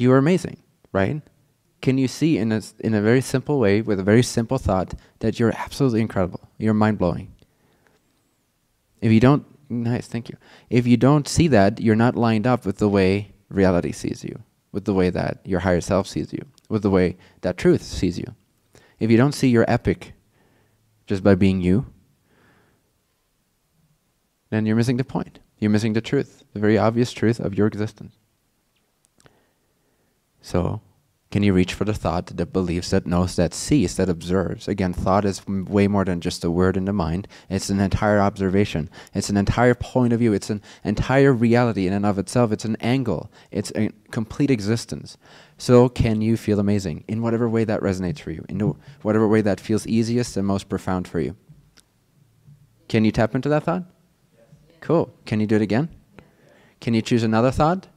You are amazing, right? Can you see in a very simple way, with a very simple thought, that you're absolutely incredible? You're mind-blowing. If you don't, nice, thank you. If you don't see that, you're not lined up with the way reality sees you, with the way that your higher self sees you, with the way that truth sees you. If you don't see you're epic just by being you, then you're missing the point. You're missing the truth, the very obvious truth of your existence. So, can you reach for the thought that believes, that knows, that sees, that observes? Again, thought is way more than just a word in the mind. It's an entire observation. It's an entire point of view. It's an entire reality in and of itself. It's an angle. It's a complete existence. So can you feel amazing in whatever way that resonates for you, in whatever way that feels easiest and most profound for you? Can you tap into that thought? Cool. Can you do it again? Can you choose another thought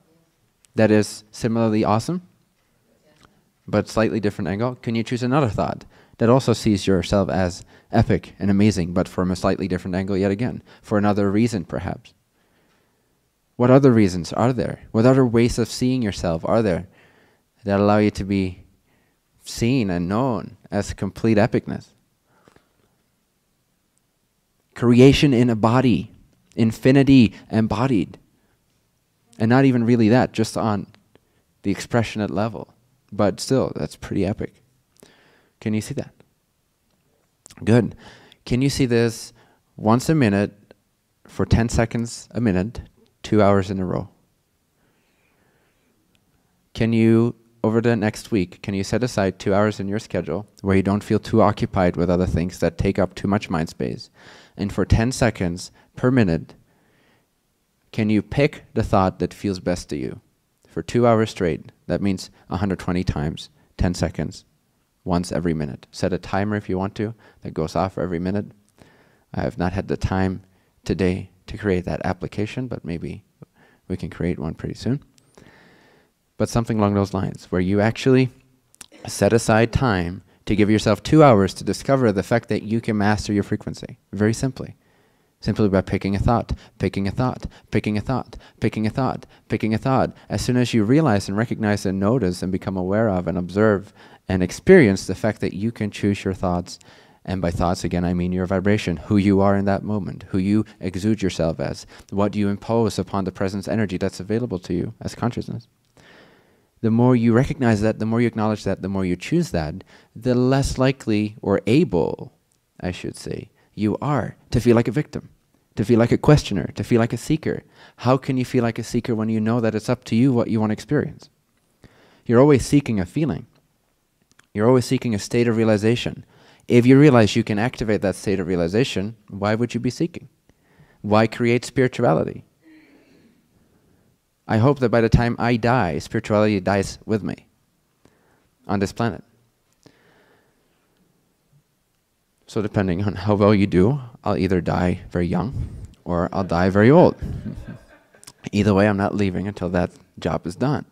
that is similarly awesome, but slightly different angle? Can you choose another thought that also sees yourself as epic and amazing, but from a slightly different angle yet again, for another reason perhaps? What other reasons are there? What other ways of seeing yourself are there that allow you to be seen and known as complete epicness? Creation in a body, infinity embodied. And not even really that, just on the expressionate level. But still, that's pretty epic. Can you see that? Good. Can you see this once a minute for 10 seconds a minute, 2 hours in a row? Can you, over the next week, can you set aside 2 hours in your schedule where you don't feel too occupied with other things that take up too much mind space? And for 10 seconds per minute, can you pick the thought that feels best to you? For 2 hours straight, that means 120 times, 10 seconds, once every minute. Set a timer if you want to, that goes off every minute. I have not had the time today to create that application, but maybe we can create one pretty soon. But something along those lines, where you actually set aside time to give yourself 2 hours to discover the fact that you can master your frequency, very simply. Simply by picking a thought, picking a thought, picking a thought, picking a thought, picking a thought. As soon as you realize and recognize and notice and become aware of and observe and experience the fact that you can choose your thoughts, and by thoughts again I mean your vibration, who you are in that moment, who you exude yourself as, what you impose upon the presence energy that's available to you as consciousness. The more you recognize that, the more you acknowledge that, the more you choose that, the less likely, or able, I should say, you are to feel like a victim, to feel like a questioner, to feel like a seeker. How can you feel like a seeker when you know that it's up to you what you want to experience? You're always seeking a feeling. You're always seeking a state of realization. If you realize you can activate that state of realization, why would you be seeking? Why create spirituality? I hope that by the time I die, spirituality dies with me on this planet. So depending on how well you do, I'll either die very young or I'll die very old. Either way, I'm not leaving until that job is done.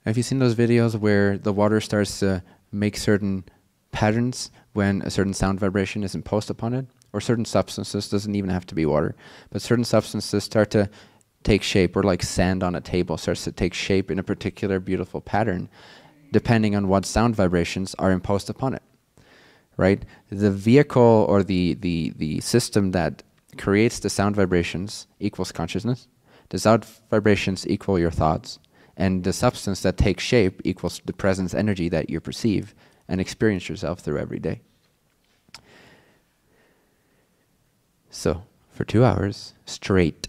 Have you seen those videos where the water starts to make certain patterns when a certain sound vibration is imposed upon it? Or certain substances, doesn't even have to be water, but certain substances start to take shape, or like sand on a table starts to take shape in a particular beautiful pattern, depending on what sound vibrations are imposed upon it. Right? The vehicle or the system that creates the sound vibrations equals consciousness. The sound vibrations equal your thoughts. And the substance that takes shape equals the presence energy that you perceive and experience yourself through every day. So, for 2 hours straight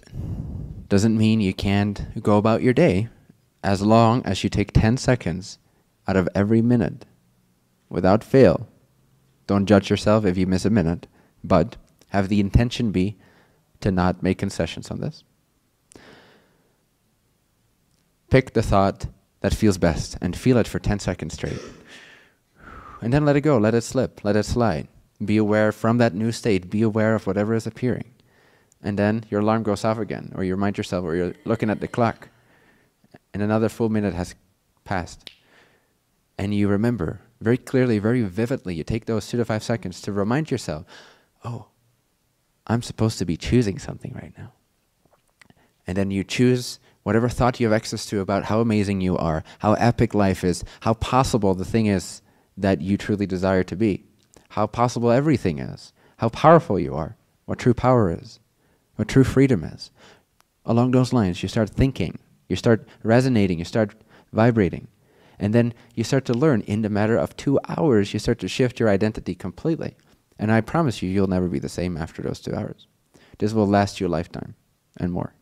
doesn't mean you can't go about your day, as long as you take 10 seconds out of every minute without fail. Don't judge yourself if you miss a minute, but have the intention be to not make concessions on this. Pick the thought that feels best and feel it for 10 seconds straight. And then let it go, let it slip, let it slide. Be aware from that new state, be aware of whatever is appearing. And then your alarm goes off again, or you remind yourself, or you're looking at the clock, and another full minute has passed. And you remember very clearly, very vividly, you take those 2 to 5 seconds to remind yourself, oh, I'm supposed to be choosing something right now. And then you choose whatever thought you have access to about how amazing you are, how epic life is, how possible the thing is that you truly desire to be, how possible everything is, how powerful you are, what true power is, what true freedom is. Along those lines, you start thinking, you start resonating, you start vibrating. And then you start to learn, in the matter of 2 hours, you start to shift your identity completely. And I promise you, you'll never be the same after those 2 hours. This will last you a lifetime and more.